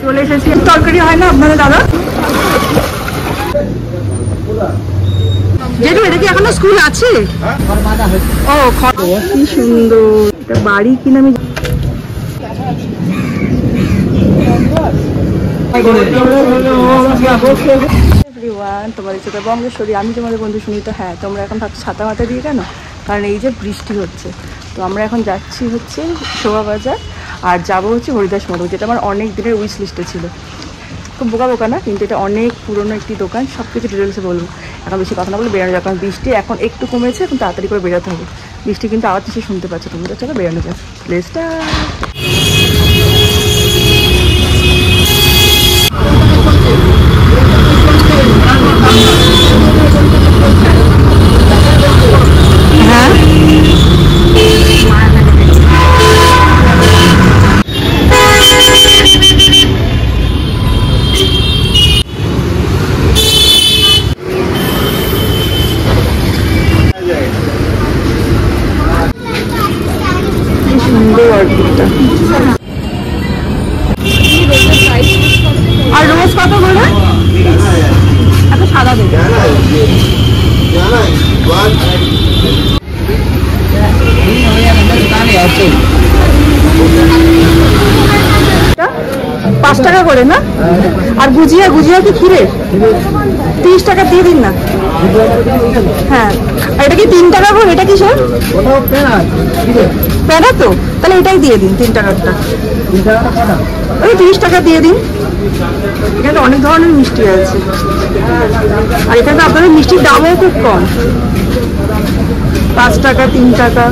চলে এসেছি। তরকারি হয় না আপনাদের দাদা? যেটু এটা কি এখনো স্কুল আছে? ও কি সুন্দর এটা বাড়ি কিনা আমি তোমাদের সাথে বঙ্গেশ্বরী, আমি তোমাদের বন্ধু সুনিতা। হ্যাঁ, তোমরা এখন ভাবছো ছাতা মাথা দিয়ে কেন? কারণ এই যে বৃষ্টি হচ্ছে, তো আমরা এখন যাচ্ছি হচ্ছে শোভাবাজার আর যাবো হচ্ছে হরিদাস মোড়ক, যেটা আমার অনেক দিনের উইশ লিস্টে ছিল। খুব বোকা বোকা না, কিন্তু এটা অনেক পুরনো একটি দোকান। সব কিছু ডিটেলসে বলবো, এখন বেশি কথা না বলে বেরোনো যাক। কারণ বৃষ্টি এখন একটু কমেছে, এখন তাড়াতাড়ি করে বেরোতে হবে। বৃষ্টি কিন্তু আওয়াজ কিছু শুনতে পাচ্ছ তোমরা, চলো বেরোনো যাক। প্লেসটা আর রোজ কত করে? একটা সাদা দেবে। 5 টাকা করে না? আর গুজিয়া, গুজিয়া কি ক্ষীরে? 30 টাকা দিয়ে দিন না। হ্যাঁ, এটা কি 3 টাকা করে? এটা কি স্যার? প্যারা তো, তাহলে এটাই দিয়ে দিন 3 টাকারটা। ওই 30 টাকা দিয়ে দিন। এখানে অনেক ধরনের মিষ্টি আছে, আর এখানে আপনাদের মিষ্টির দামও খুব কম। 5 টাকা, 3 টাকা।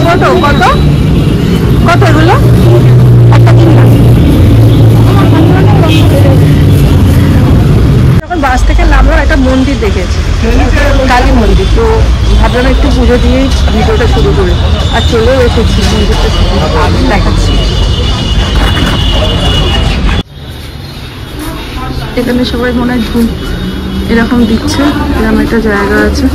কত কত কত এগুলো? একটা কিন না। যখন বাস থেকে নামলাম একটা মন্দির দেখেছি, কালী মন্দির, তো ভাবলাম একটু পুজো দিয়েই ভিডিওটা শুরু করি। আর চলেও এসেছি মন্দিরটা, আমি দেখাচ্ছি। এখানে সবাই মনে হয় ধূপ এরকম দিচ্ছে, এরকম একটা জায়গা আছে।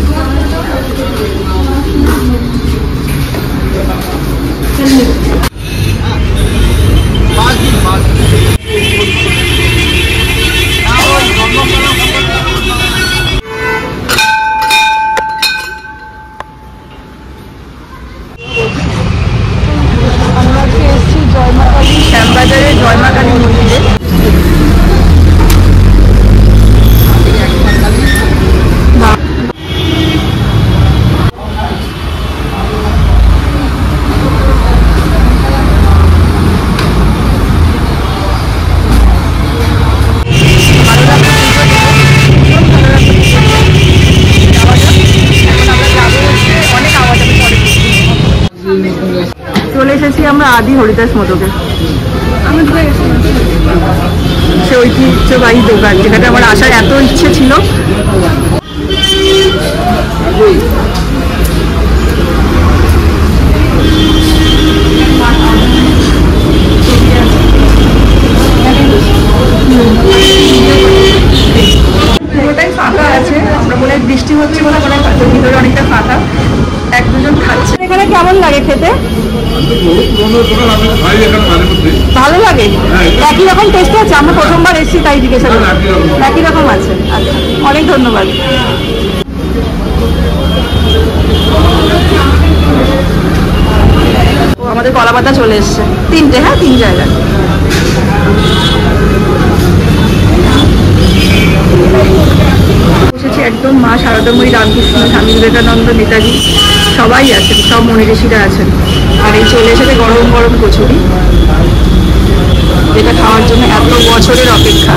আমরা এসেছি জয়মা কালী, শ্যামবাজারে জয়মা কালী মন্দিরে। চলে এসেছি আমরা আদি হরিদাস মোড়কে। সে ঐতিহ্যবাহী দোকান, যেখানে আমার আসার এত ইচ্ছে ছিল। পুরোটাই ফাঁকা আছে, আমরা মনে হয় বৃষ্টি হচ্ছে বলে মনে হয় ভিতরে অনেকটা ফাঁকা। এক দুজন খাচ্ছে। এখানে কেমন লাগে খেতে? ভালো লাগে, একই রকম টেস্ট আছে? আমরা প্রথমবার এসেছি তাই জিজ্ঞাসা করি। একই রকম আছে? আচ্ছা, অনেক ধন্যবাদ। আমাদের কলা পাতা চলে এসছে 3টে। হ্যাঁ, 3 জায়গায়। বসেছি একদম মা শারদাময়ী, রামকৃষ্ণ, স্বামী বিবেকানন্দ, নেতাজি সবাই আছেন, সব মনীষীরা আছেন। আর এই চলে এসেছে গরম গরম কচুরি, যেটা খাওয়ার জন্য এত বছরের অপেক্ষা।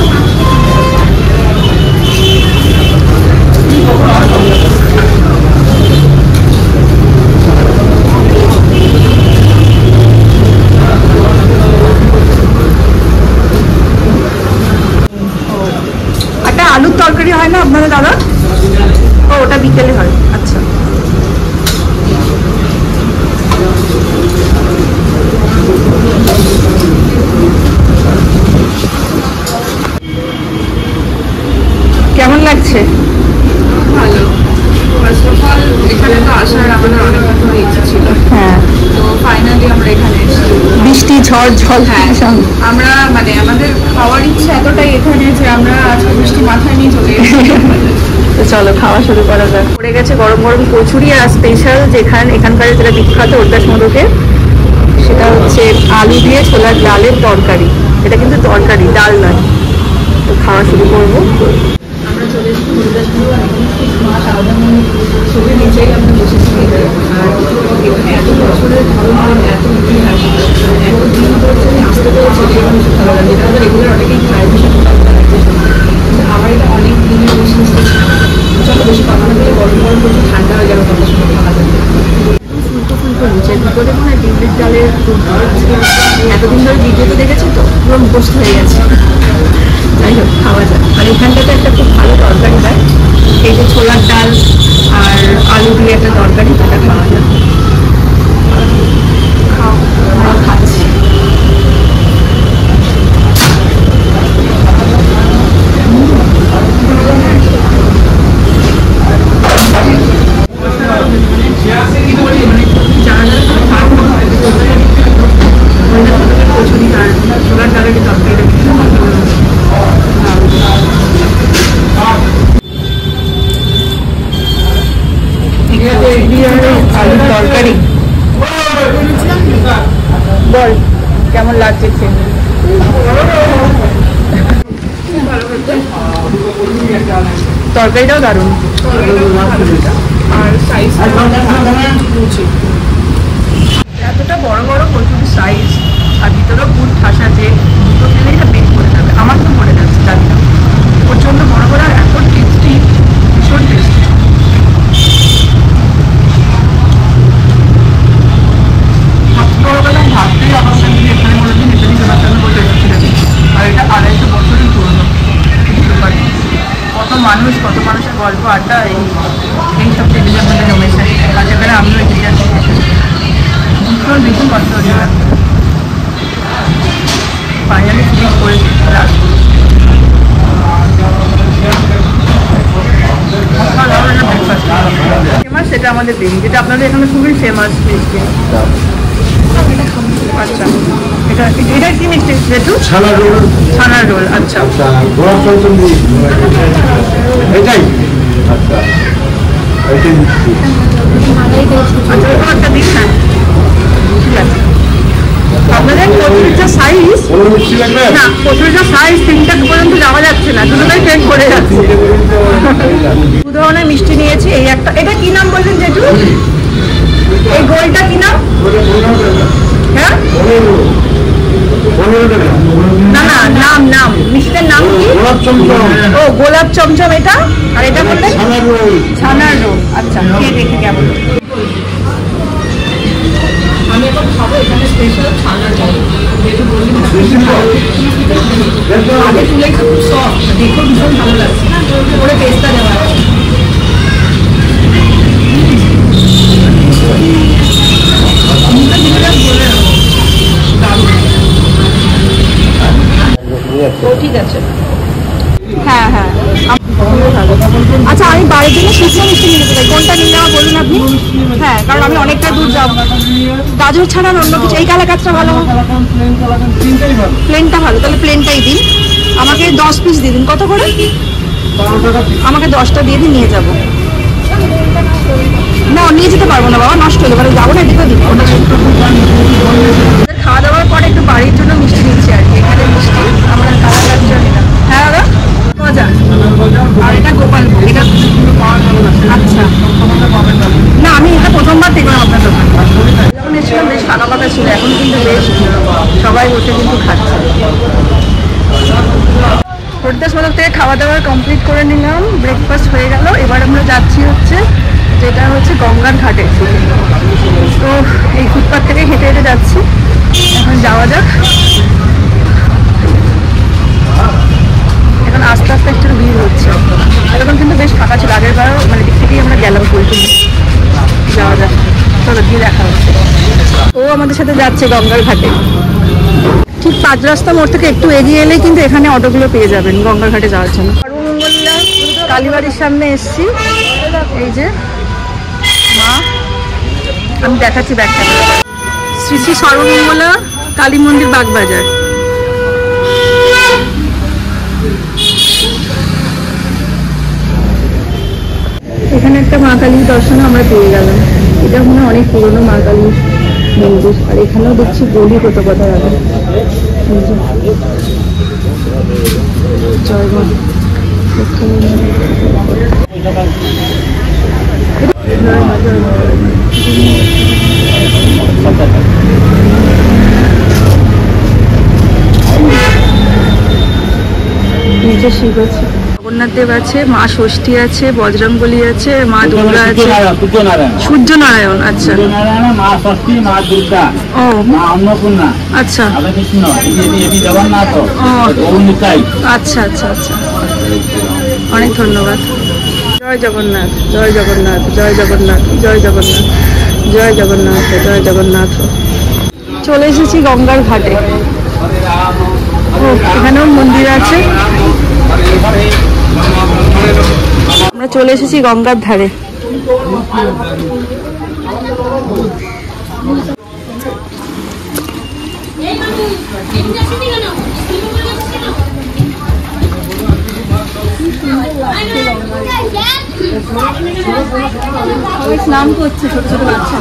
একটা আলুর তরকারি হয় না আপনাদের দাদা? ও, ওটা বিকেলে হয়। আচ্ছা, কেমন লাগছে? ভালো। এখানে তো আসার আমাদের অনেক ধরে ইচ্ছে ছিল। হ্যাঁ, তো ফাইনালি আমরা এখানে এসেছি। বৃষ্টি ঝড় ঝড়। হ্যাঁ, আমরা মানে আমাদের খাওয়ার ইচ্ছে এতটাই এখানে যে আমরা আজকে বৃষ্টি মাথায় নিয়ে চলে এসেছি। তো চলো খাওয়া শুরু করা যাক। পড়ে গেছে গরম গরম কচুরি, আর স্পেশাল এখানকার যেটা বিখ্যাত ওরদাস মোদকে, সেটা হচ্ছে আলু দিয়ে ছোলার ডালের তরকারি। এটা কিন্তু তরকারি, ডাল নয়। তো খাওয়া শুরু করবো। আমরা চলে এসেছি হরিদাস মোড়, মাঠ আলাদামণি ছবির নিচেই আমরা বসেছি। আর এখানে এত বছরের ধরন, এত ইতিহাস, এত দিন ধরে আসতে পেরেছে, যেটা আমার খুব ভালো লাগে। যেটা আমাদের এগুলোর অনেকেই খায়, ভীষণ ভালো লাগছে। আমার এটা অনেক দিনের বসে চলো বেশি কথা না বলে গরম গরম প্রচুর ঠান্ডা হয়ে যাবে, তোমাদের সঙ্গে খাওয়া যাবে। ফুলকো ফুলকো নিচের ভিতরে মনে হয় ডিমের ডালের এতদিন ধরে ভিডিওতে দেখেছি তো পুরো মুখস্থ হয়ে গেছে। যাই হোক খাওয়া যায়। আর এখানটাতে একটা খুব ভালো তরকারি দেয়, এই যে ছোলার ডাল আর আলু দিয়ে একটা তরকারি, সেটা খাওয়া যায়। খাচ্ছি। কচুরি আর ছোলার ডালের তরকারিটা ভীষণ ভালো লাগে। আলুর তরকারি বল কেমন লাগছে খেয়ে? তরকারিটাও দারুণ। আর সাইজ এতটা বড় বড় কচুরির সাইজ, আর ভিতরেও পুর ঠাসা, যে দুটো খেলেই এটা পেট করে যাবে। আমার তো পড়ে যাচ্ছে, জানি না, প্রচণ্ড বড় বড় আর এত টেস্টি, ভীষণ টেস্টি। ছোটবেলায় ভাবতেই আমার সঙ্গে এখানে মনে হচ্ছে নেতাজি সুভাষচন্দ্র বোস এসেছিলেন। আর এটা 250 বছরই পুরনো দোকান। কত মানুষের গল্প আড্ডা এইসব টেবিলের মধ্যে জমেছে। কাছে করে আমিও এসেছি, ভীষণ কষ্ট হচ্ছে। ফাইনালি ফিনিশ করেছি। ফেমাস সেটা আমাদের দিন, যেটা আপনাদের এখানে খুবই ফেমাস মিষ্টি। আচ্ছা, এটা কি মিষ্টি? যেটু ছানার রোল। আচ্ছা, গোলাপ চমচম এটাই। আচ্ছা, একটা দিন। হ্যাঁ, ঠিক আছে। আপনাদের কচুরির যা সাইজ, না কচুরির যা সাইজ, 3টা পর্যন্ত যাওয়া যাচ্ছে না, দুটোটাই পেট ভরে যাচ্ছে। দু ধরনের মিষ্টি নিয়েছি। এই একটা, এটা কি নাম বললেন জেঠু? এই গোলটা কি নাম? হ্যাঁ, না না, নাম মিষ্টির নাম কি? ও গোলাপ চমচম। এটা আর এটা বললেন ছানার রোল। আচ্ছা, খেয়ে দেখি কেমন। আমি এখন খাবো এখানে স্পেশাল ছানার রোল। যেহেতু বললেন আগে তুলে খুব সফট, দেখো ভীষণ ভালো লাগছে। ওরে পেস্তা দেওয়া আছে। ও ঠিক আছে। হ্যাঁ হ্যাঁ, আচ্ছা আমি বাড়ির জন্য শুকনো মিষ্টি নিয়ে যেতে চাই। কোনটা নিলে আমার বলুন আপনি? হ্যাঁ, কারণ আমি অনেকটা দূর যাবো। গাজর ছাড়ার অন্য কিছু? এই কালাকাতটা ভালো, প্লেনটা ভালো। তাহলে প্লেনটাই দিন আমাকে। 10 পিস দিয়ে দিন। কত করে? আমাকে 10টা দিয়ে দিন, নিয়ে যাবো। না নিয়ে যেতে পারবো না বাবা, নষ্ট হয়ে যাবে। যাবো না, এদিকে দিন। খাওয়া দাওয়ার পরে একটু বাড়ির জন্য মিষ্টি নিচ্ছি আর কি। এখানে মিষ্টি আমরা কালাকাত জানি না। হ্যাঁ দাদা, মজা। আর এটা গোপাল ভোগ। এটা আচ্ছা, না আমি এটা প্রথমবার দেখলাম আপনার দোকান। যখন এসেছিলাম বেশ ফাঁকা ফাঁকা ছিল, এখন কিন্তু বেশ সবাই বসে কিন্তু খাচ্ছে। হরিদাস মোদক থেকে খাওয়া দাওয়া কমপ্লিট করে নিলাম, ব্রেকফাস্ট হয়ে গেল। এবার আমরা যাচ্ছি হচ্ছে, যেটা হচ্ছে গঙ্গার ঘাটে। তো এই ফুটপাথ থেকে হেঁটে হেঁটে যাচ্ছি। এখন যাওয়া যাক। এখন আস্তে আস্তে একটু ভিড় হচ্ছে, এখন কিন্তু বেশ ফাঁকা ছিল। আগের বারও মানে দিক থেকেই আমরা গেলাম কলকাতা। যাওয়া যাক, চলো গিয়ে দেখা হচ্ছে। ও আমাদের সাথে যাচ্ছে গঙ্গার ঘাটে। ঠিক 5 রাস্তা মোড় থেকে একটু এগিয়ে এলেই কিন্তু এখানে অটোগুলো পেয়ে যাবেন গঙ্গার ঘাটে যাওয়ার জন্য। কালীবাড়ির সামনে এসছি, এই যে আমি দেখাচ্ছি ব্যাগ ক্যামেরা। শ্রী শ্রী সর্বমঙ্গলা কালী মন্দির, বাগবাজার। এখানে একটা মা কালীর দর্শন আমরা পেয়ে গেলাম। এটা মনে হয় অনেক পুরনো মা কালীর মন্দির। আর এখানেও দেখছি বলি কত কথা আছে। জয় মা। নিচে শিব আছে, জগন্নাথ দেব আছে, মা ষষ্ঠী আছে, বজরংবলী আছে, মা দুর্গা আছে, সূর্য নারায়ণ। আচ্ছা, মা ষষ্ঠী, মা দুর্গা, ও মা অন্নপূর্ণা, আচ্ছা, কৃষ্ণ, জগন্নাথ, আচ্ছা আচ্ছা আচ্ছা, অনেক ধন্যবাদ। জয় জগন্নাথ, জয় জগন্নাথ, জয় জগন্নাথ, জয় জগন্নাথ, জয় জগন্নাথ, জয় জগন্নাথ। চলে এসেছি গঙ্গার ঘাটে। ও এখানেও মন্দির আছে। আমরা চলে এসেছি গঙ্গার ধারে। স্নান করছে ছোট ছোট বাচ্চা।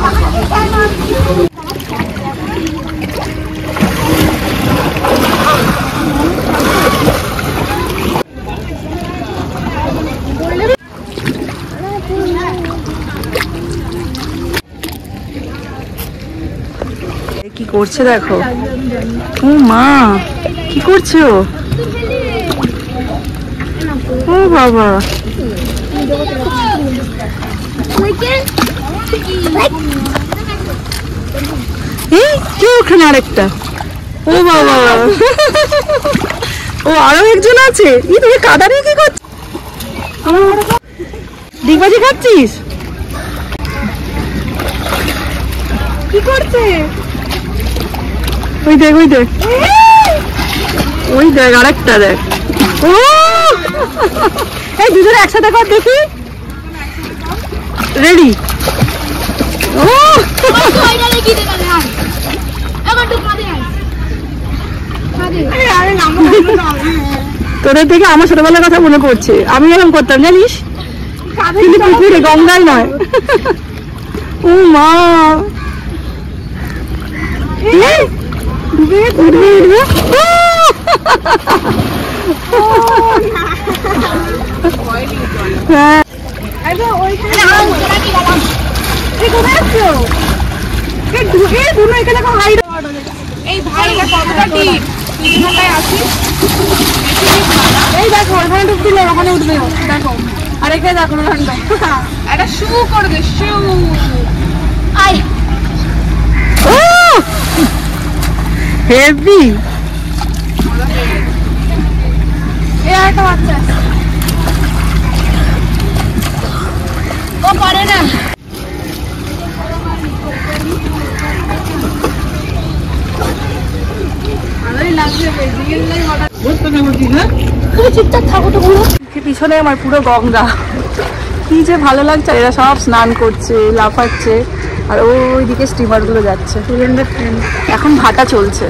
কি করছে দেখো। ও মা, কি করছো? ও বাবা, কে ওখানে আরেকটা? ও বাবা, ও আরো একজন আছে। ই তুমি কাদা নিয়ে কি করছিস? ডিগবাজি খাচ্ছিস? কি করছে? ওই দেখ, ওই দেখ, ওই দেখ আরেকটা দেখ। ও এই দুজনে একসাথে কর দেখি। রেডি? ও তোদের থেকে আমার ছোটবেলার কথা মনে পড়ছে। আমি এরকম করতাম জানিস, কিন্তু পুকুরে, গঙ্গায় নয়। ও মা, এই দেখো ওখানে ডুব দিল, ওখানে উঠবে দেখো। আর এখানে দেখো ওখানটা একটা শু করবে, শু। হেভি। এই একটা বাচ্চা ও পারে না। পিছনে আমার পুরো গঙ্গা। কি যে ভালো লাগছে। এরা সব স্নান করছে, লাফাচ্ছে, আর ওইদিকে স্টিমার গুলো যাচ্ছে। এখন ভাটা চলছে,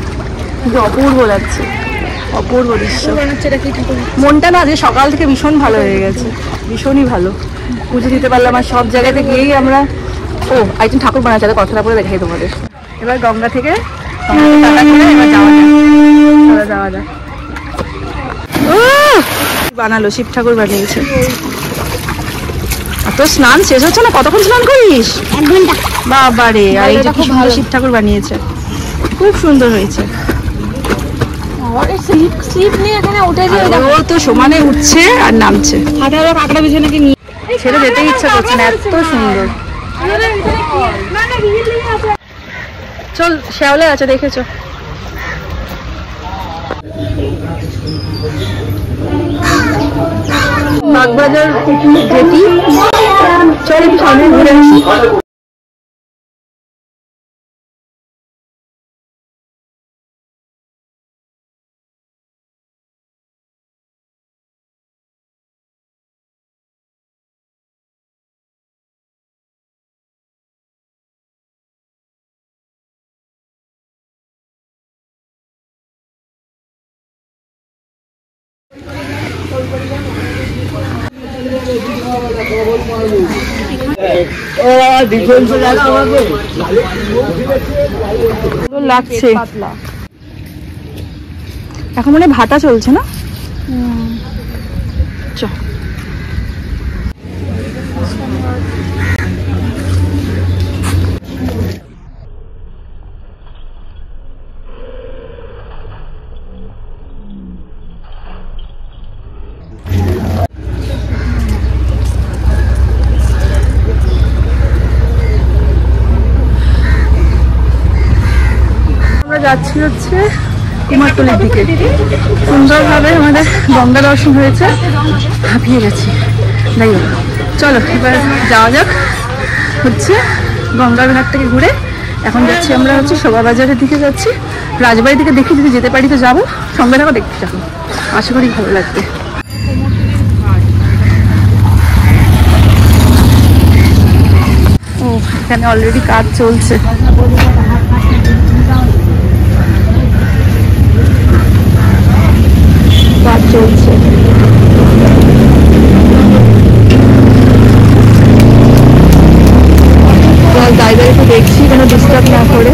কিন্তু অপূর্ব লাগছে, অপূর্ব দৃশ্য। মনটা না যে সকাল থেকে ভীষণ ভালো হয়ে গেছে, ভীষণই ভালো। পুজো দিতে পারলাম, আর সব জায়গাতে গিয়েই আমরা। ও একজন ঠাকুর বানাচ্ছে, কথাটা বলে দেখাই তোমাদের। এবার গঙ্গা থেকে এবার যাওয়া যায়। ও বানালো, শিব ঠাকুর বানিয়েছে। আর তোর স্নান শেষ হচ্ছে না? কতক্ষণ স্নান করিস? 1 ঘন্টা। বাবারে, আর এই যে কি সুন্দর শিব ঠাকুর বানিয়েছে, খুব সুন্দর হয়েছে। ও তো সমানে উঠছে আর নামছে। ছেড়ে যেতে ইচ্ছা করছে না, এত সুন্দর। চল, শ্যাওলা আছে দেখেছো? বাগবাজার জেটি। চল একটু সামনে ঘুরে আসি। লাগছে এখন মানে ভাটা চলছে না। চ যাচ্ছি হচ্ছে কুমারটুলির দিকে। সুন্দরভাবে আমাদের গঙ্গা দর্শন হয়েছে, হাঁপিয়ে গেছি। যাই হোক চলো এবার যাওয়া যাক হচ্ছে গঙ্গার ঘাট থেকে ঘুরে। এখন যাচ্ছি আমরা হচ্ছে শোভাবাজারের দিকে যাচ্ছি, রাজবাড়ির দিকে। দেখি যদি যেতে পারি তো যাবো, সঙ্গে থাকো দেখতে যাবো, আশা করি ভালো লাগবে। ও এখানে অলরেডি কাজ চলছে। কাজ চলছে জায়গাটা দেখছি কোনো ডিস্টার্ব না করে।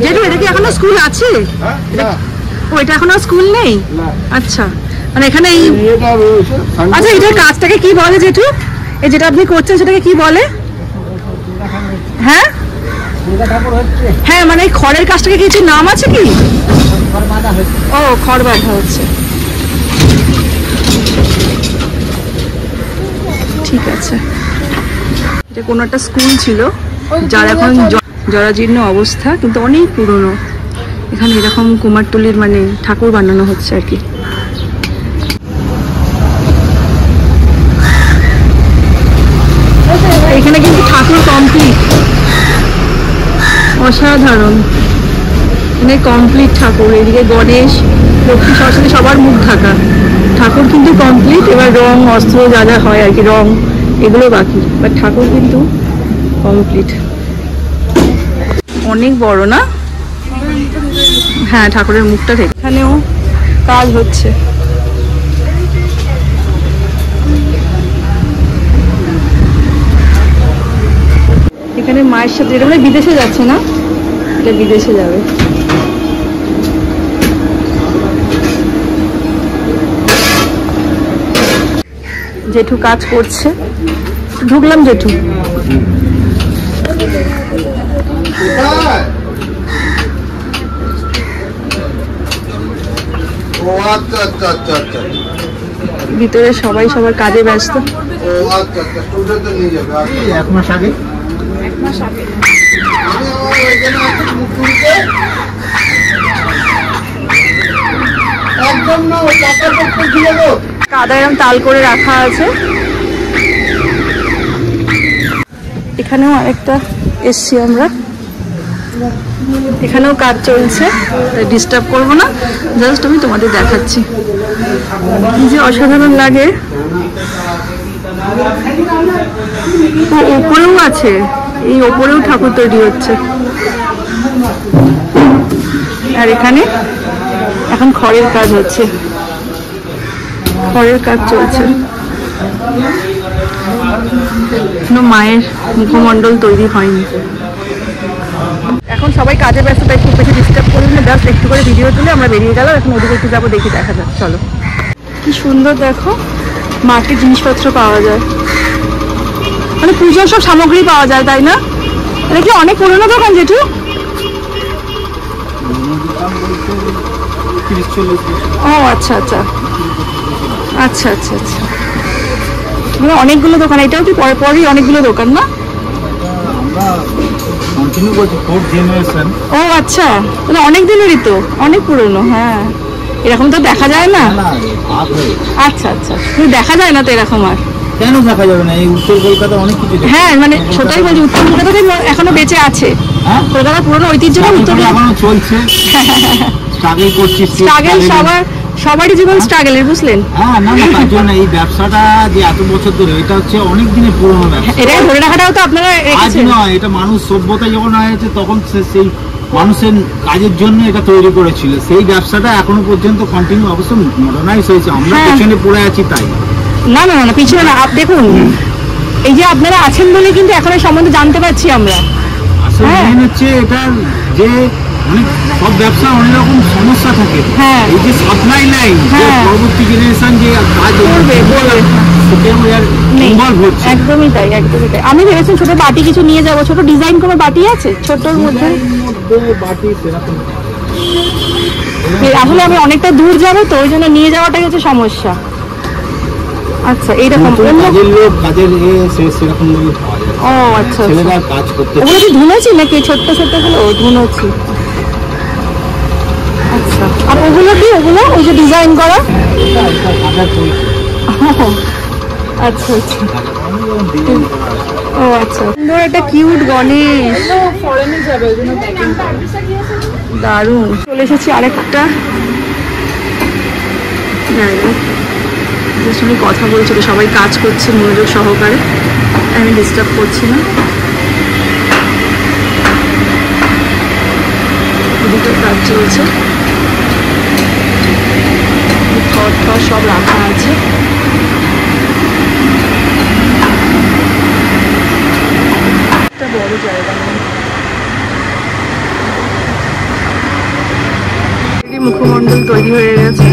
যেটু এটা কি এখনো স্কুল আছে? ও এটা এখনো স্কুল নেই? আচ্ছা মানে এখানে এই আচ্ছা এটার কাজটাকে কি বলে জেঠু? এই যেটা আপনি করছেন সেটাকে কি বলে? হ্যাঁ হ্যাঁ মানে খড়ের কাজটাকে কিছু নাম আছে কি? ও খড় বাঁধা হচ্ছে, ঠিক আছে। এটা কোনো একটা স্কুল ছিল যার এখন জরাজীর্ণ অবস্থা, কিন্তু অনেক পুরনো। এখানে এরকম কুমারটুলির মানে ঠাকুর বানানো হচ্ছে আর কি। এখানে কিন্তু ঠাকুর কমপ্লিট, অসাধারণ। মানে কমপ্লিট ঠাকুর, এদিকে গণেশ, লক্ষ্মী, সরস্বতী সবার মুখ ঢাকা। ঠাকুর কিন্তু কমপ্লিট। এবার রং অস্ত্র যা যা হয় আর কি, রং এগুলো বাকি, বাট ঠাকুর কিন্তু কমপ্লিট। অনেক বড় না? হ্যাঁ ঠাকুরের মুখটা ঠিক। এখানেও কাজ হচ্ছে। এখানে মায়ের সাথে, এটা মানে বিদেশে যাচ্ছে না, এটা বিদেশে যাবে। জেঠু কাজ করছে, ঢুকলাম জেঠু। ভিতরে সবাই সবার কাজে ব্যস্ত। এক মাস আগে কাদা এরকম তাল করে রাখা আছে। এখানেও আরেকটা এসছি আমরা, এখানেও কাজ চলছে, ডিস্টার্ব করবো না, জাস্ট আমি তোমাদের দেখাচ্ছি। কি যে অসাধারণ লাগে। ওপরেও আছে, এই ওপরেও ঠাকুর তৈরি হচ্ছে। আর এখানে এখন খড়ের কাজ হচ্ছে, খড়ের কাজ চলছে। এখনো মায়ের মুখমণ্ডল তৈরি হয়নি। এখন সবাই কাজে ব্যস্ত, তাই খুব বেশি ডিস্টার্ব করবো না, জাস্ট একটু করে ভিডিও তুলে আমরা বেরিয়ে গেলাম। এখন ওদিকে একটু যাবো, দেখি দেখা যাক। চলো কি সুন্দর দেখো, মাটির জিনিসপত্র পাওয়া যায়, মানে পুজোর সব সামগ্রী পাওয়া যায়, তাই না? এটা কি অনেক পুরোনো দোকান জেঠু? ও আচ্ছা আচ্ছা আচ্ছা আচ্ছা আচ্ছা, মানে অনেকগুলো দোকান। এটাও কি পরে পরই অনেকগুলো দোকান না? ও আচ্ছা, তাহলে অনেক দিনেরই তো, অনেক পুরনো। হ্যাঁ এরকম তো দেখা যায় না। আচ্ছা আচ্ছা, দেখা যায় না তো এরকম। আর কেন দেখা যাবে না? এই উত্তর কলকাতা অনেক কিছু। হ্যাঁ মানে সেটাই বলছি, উত্তর কলকাতাতে এখনো বেঁচে আছে। কলকাতা পুরনো ঐতিহ্যটা উত্তর এখনো চলছে, স্ট্রাগল করছি। স্ট্রাগল সবারই জীবন স্ট্রাগলের, বুঝলেন? হ্যাঁ না না, তার জন্য এই ব্যবসাটা যে এত বছর ধরে, এটা হচ্ছে অনেক দিনের পুরোনো ব্যবসা। এটাকে ধরে রাখাটাও তো আপনারা আজ নয়, এটা মানুষ সভ্যতা যখন হয়েছে তখন সেই মানুষের কাজের জন্য এটা তৈরি করেছিল, সেই ব্যবসাটা এখনো পর্যন্ত কন্টিনিউ, অবশ্য মডার্নাইজ হয়েছে, আমরা হ্যাঁ। পেছনে পড়ে আছি তাই। না না না পিছনে না, দেখুন এই যে আপনারা আছেন বলে কিন্তু এখন এই সম্বন্ধে জানতে পারছি আমরা। আসলে হ্যাঁ। মেন হচ্ছে এটা যে অনেক সব ব্যবসা অনেক রকম সমস্যা থাকে। হ্যাঁ। এই যে সাপ্লাই লাইন, হ্যাঁ। পরবর্তী জেনারেশন যে কাজ করবে। নেই। ইনভলভ হচ্ছে। একদমই তাই, একদমই তাই। আমি ভেবেছি ছোট বাটি কিছু নিয়ে যাবো, ছোট ডিজাইন কোনো বাটি আছে ছোটর মধ্যে? বাটি সেরকম আসলে আমি অনেকটা দূর যাবো তো, ওই জন্য নিয়ে যাওয়াটাই হচ্ছে সমস্যা। আচ্ছা এইরকম নতুন অন্য- কাজের লোক, কাজের সেরকম লোকই পাওয়া যায়। ও আচ্ছা আচ্ছা। ছেলেরা কাজ করতে ওগুলো কি ধুনেছি নাকি ছোট্ট ছোট্ট গুলো? ও ধুনেছি। আচ্ছা আর ওগুলো কি, ওগুলো ওই যে ডিজাইন করা? আচ্ছা আচ্ছা। ও আচ্ছা, সুন্দর একটা কিউট গণেশ, ফরেনে যাবে ওই জন্য প্যাকিং করা। দারুণ। চলে এসেছি আরেকটা জায়গায়, যে সঙ্গে কথা বলছিল, সবাই কাজ করছে মনোযোগ সহকারে, আমি ডিস্টার্ব করছি না। ওদিকে কাজ চলছে, থর থর সব রাখা আছে। একটা বড় জায়গা মুখমণ্ডল তৈরি হয়ে গেছে।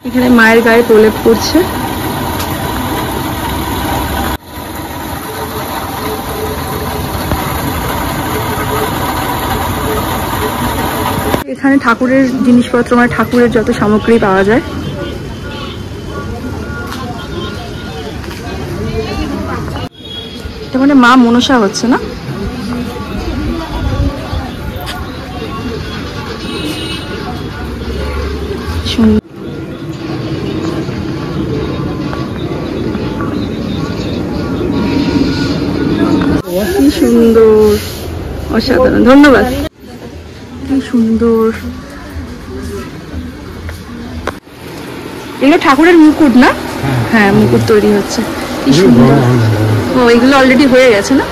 এখানে মায়ের গায়ে প্রলেপ করছে। এখানে ঠাকুরের জিনিসপত্র, মানে ঠাকুরের যত সামগ্রী পাওয়া যায়। এটা মানে মা মনসা হচ্ছে না? সুন্দর। কি সুন্দর, অসাধারণ, ধন্যবাদ। কি সুন্দর, এগুলো ঠাকুরের মুকুট না? হ্যাঁ মুকুট তৈরি হচ্ছে, কি সুন্দর। ও এগুলো অলরেডি হয়ে গেছে না?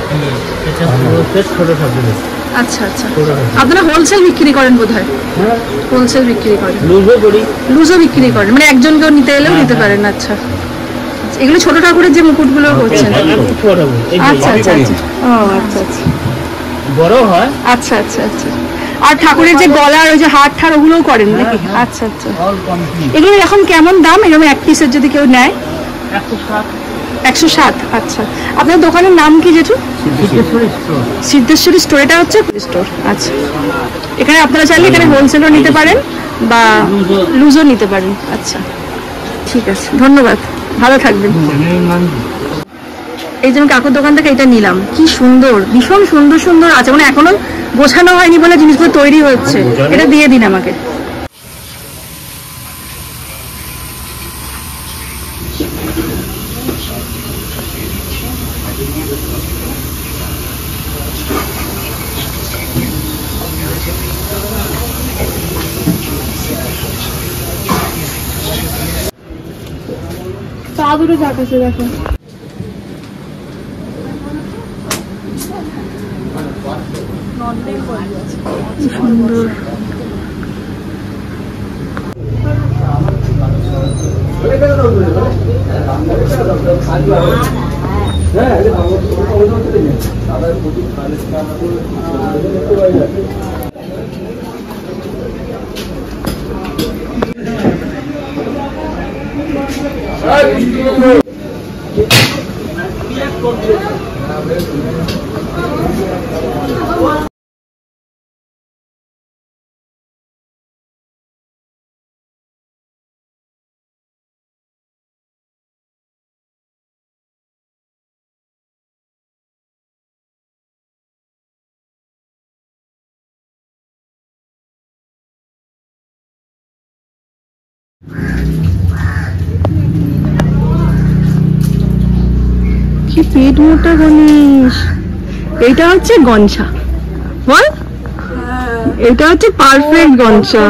আচ্ছা আচ্ছা, আপনারা হোলসেল বিক্রি করেন বোধহয়? হোলসেল বিক্রি করেন, লুজও বিক্রি করেন, মানে একজন কেউ নিতে এলেও নিতে পারেন। আচ্ছা এগুলো ছোট ঠাকুরের যে মুকুটগুলো করছেন? আচ্ছা আচ্ছা আচ্ছা, ও আচ্ছা আচ্ছা, বড় হয়। আচ্ছা আচ্ছা আচ্ছা। আর ঠাকুরের যে গলার ওই যে হার ঠার ওগুলোও করেন নাকি? আচ্ছা আচ্ছা। এগুলো এখন কেমন দাম এরকম এক পিসের যদি কেউ নেয়? 107। আচ্ছা আপনার দোকানের নাম কি জেঠু? সিদ্ধেশ্বরী স্টোর। এটা হচ্ছে স্টোর। আচ্ছা এখানে আপনারা চাইলে এখানে হোলসেলও নিতে পারেন বা লুজও নিতে পারেন। আচ্ছা ঠিক আছে, ধন্যবাদ, ভালো থাকবেন। এই যে আমি কাকুর দোকান থেকে এটা নিলাম, কি সুন্দর, ভীষণ সুন্দর সুন্দর আছে, মানে এখনো গোছানো হয়নি বলে জিনিসগুলো তৈরি হচ্ছে। এটা দিয়ে দিন আমাকে। পা দুটো চাকাছে দেখো। কি সুন্দর। কি পেট মোটা গণেশ। এটা হচ্ছে গনসা বল, এটা হচ্ছে পারফেক্ট গনসা।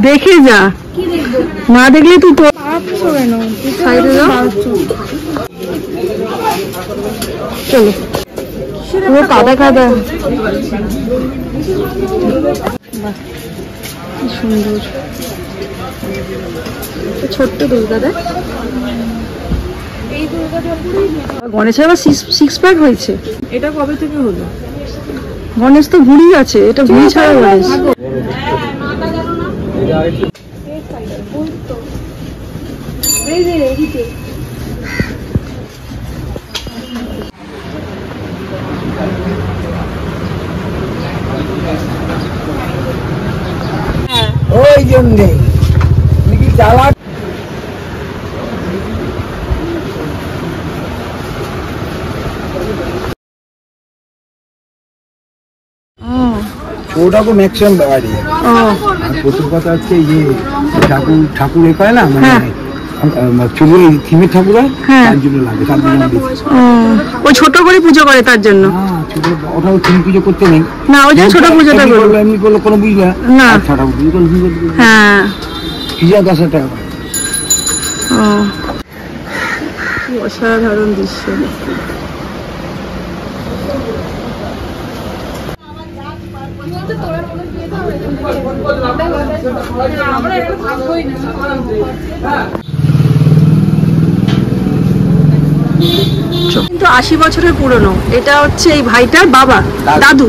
দেখে যা, না দেখলে তুই তো সাইডে যা। চলো, পুরো কাদা কাদা। কি সুন্দর ছোট্ট দুর্গা। দেখ গণেশের আবার 6 প্যাক হয়েছে। এটা কবে থেকে হলো? গণেশ তো ভুঁড়ি আছে, এটা ভুঁড়ি ছাড়া গণেশ। ওই জন্যে জ্বালা। ওটাকে ম্যাক্সিমাম বাড়ি। আর প্রথম কথা হচ্ছে যে ঠাকুর এ পায় না, মানে চুলের থিমের ঠাকুর হয়, তার জন্য লাগে, তার জন্য ওই ছোট করে পুজো করে তার জন্য। ওটাও থিম পুজো করতে নেই না, ওই জন্য ছোট পুজোটা করলো। এমনি করলো কোনো বুঝবে না, ছোটা পুজো করলো। হ্যাঁ, 10,000 টাকা। অসাধারণ দৃশ্য। কিন্তু 80 বছরের পুরনো। এটা হচ্ছে এই ভাইটার বাবা, দাদু,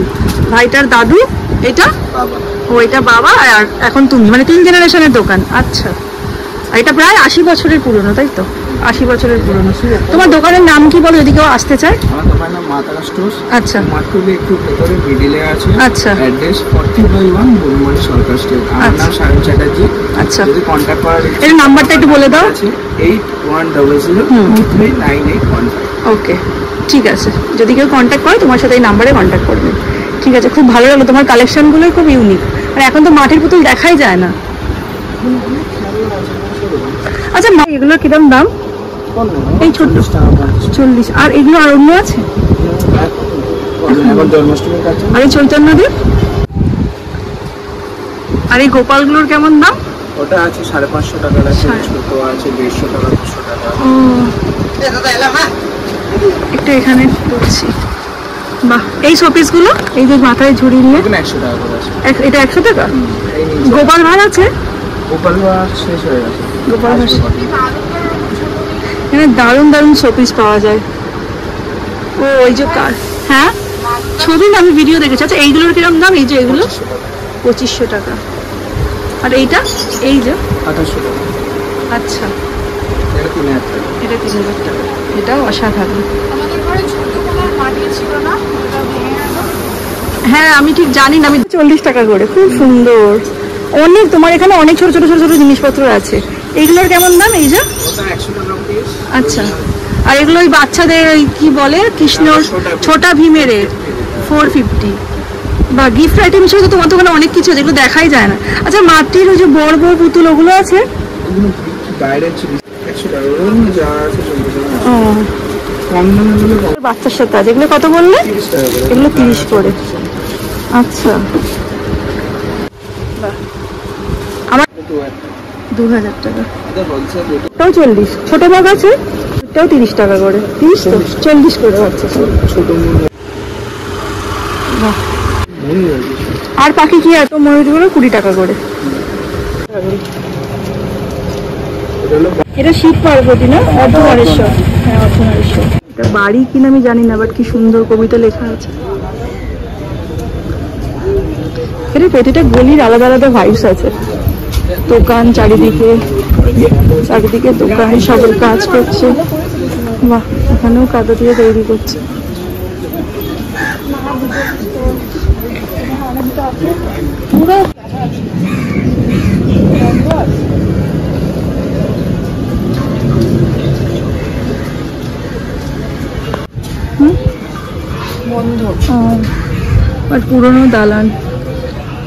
ভাইটার দাদু, এটা ও, এটা বাবা, আর এখন তুমি, মানে 3 জেনারেশনের দোকান। আচ্ছা, এটা প্রায় 80 বছরের পুরনো, তাই তো? 80 বছরের পুরনো। তোমার দোকানের নাম কি বলো, যদি কেউ আসতে চায়? আমার দোকানের নাম মা তারা স্টোর্স। আচ্ছা, মার্কেটে একটু ভেতরে মিডিলে আছে। আচ্ছা, অ্যাড্রেস 40/1 বনমালী সরকার স্ট্রিট। আমার নাম সায়ন চ্যাটার্জি। আচ্ছা, যদি কন্ট্যাক্ট করার এর নাম্বারটা একটু বলে দাও। 8100239815। ওকে, ঠিক আছে। যদি কেউ কন্ট্যাক্ট করে তোমার সাথে এই নাম্বারে কন্ট্যাক্ট করবে। ঠিক আছে, খুব ভালো লাগলো। তোমার কালেকশনগুলোই খুব ইউনিক। আর এখন তো মাটির পুতুল দেখাই যায় না। আচ্ছা, এগুলোর কিরকম দাম? এই ছোট 40। আর এগুলো আর অন্য আছে? আর এই চৈতন্যদেব, আর এই গোপালগুলোর কেমন দাম? ওটা আছে 550 টাকা, আছে ছোট আছে 150 টাকা, 200 টাকা। একটু এখানে করছি। বাহ, এই শোপিসগুলো, এই যে মাথায় ঝুড়ি নিয়ে, 100 টাকা করে আছে। এটা 100 টাকা। গোপাল ভাঁড় আছে? গোপাল ভাঁড় শেষ হয়ে গেছে। গোপাল ভাঁড় এখানে দারুণ দারুণ শোপিস পাওয়া যায়। ও, ওই যে কার, হ্যাঁ, ছবি না, আমি ভিডিও দেখেছি। আচ্ছা, এইগুলোর কিরকম দাম? এই যে এগুলো 2500 টাকা। আর এইটা, এই যে 2800 টাকা। আচ্ছা, এটা 3000 টাকা। এটা 3000 টাকা। এটাও অসাধারণ। হ্যাঁ, আমি ঠিক জানি না। আমি 40 টাকা করে, খুব সুন্দর। অনেক, তোমার এখানে অনেক ছোট ছোট ছোট ছোট জিনিসপত্র আছে। এইগুলোর কেমন দাম? এই যে 100 টাকা পিস। আচ্ছা, আর এগুলো ওই বাচ্চাদের ওই কি বলে, কৃষ্ণর ছোটা ভীমের 450। বা গিফট আইটেম হিসেবে তো তোমার দোকানে অনেক কিছু আছে, এগুলো দেখাই যায় না। আচ্ছা, মাটির ওই যে বড় বড় পুতুল, ওগুলো আছে? এগুলো বাইরে ছিল 100 টাকা। ওগুলো যা আছে কম দামে গুলো বাচ্চার সাথে আছে। এগুলো কত বললে? 30 টাকা করে। এগুলো 30 করে। আচ্ছা, আমার 2000 টাকা। এটাও 40। ছোট ভাগ আছে, এটাও 30 টাকা করে। 30 তো 40 করে হচ্ছে। ছোট আর পাখি কি এত ময়ূরগুলো 20 টাকা করে। এটা শিব পার্বতী না? অর্ধনারীশ্বর। হ্যাঁ, অর্ধনারীশ্বর। এটা বাড়ি কিনা আমি জানি না, বাট কি সুন্দর কবিতা লেখা আছে। এটা প্রতিটা গলির আলাদা আলাদা ভাইবস আছে। দোকান চারিদিকে, চারিদিকে দোকান, সবাই কাজ করছে। বাহ, এখানেও কাদা দিয়ে তৈরি করছে। পুরো বন্ধ, আর পুরনো দালান।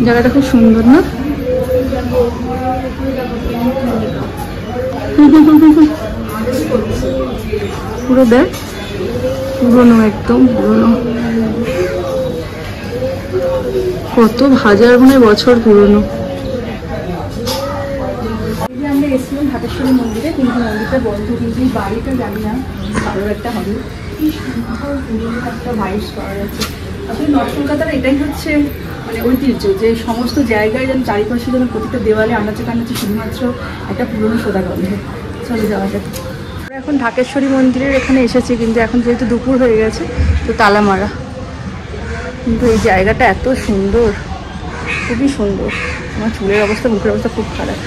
জায়গাটা খুব সুন্দর না? পুরো দেখ, পুরনো, একদম পুরনো, কত হাজার বছর পুরনো। আমরা এসেছিলাম ঢাকেশ্বরী মন্দিরে, কিন্তু মন্দিরটা বন্ধ, কিন্তু এই বাড়িটা জানি না কারোর একটা হবে। কি সুন্দর পুরনো একটা ভাইবস পাওয়া যাচ্ছে। আসলে নর্থ কলকাতার এটাই হচ্ছে মানে ঐতিহ্য, যে সমস্ত জায়গায় যেন চারিপাশে যেন প্রতিটা দেওয়ালে আনাচে কানাচে শুধুমাত্র একটা পুরনো সোদা গন্ধ। চলে যাওয়া যাক। আমরা এখন ঢাকেশ্বরী মন্দিরের এখানে এসেছি, কিন্তু এখন যেহেতু দুপুর হয়ে গেছে তো তালা মারা। কিন্তু এই জায়গাটা এত সুন্দর, খুবই সুন্দর। আমার চুলের অবস্থা, মুখের অবস্থা খুব খারাপ।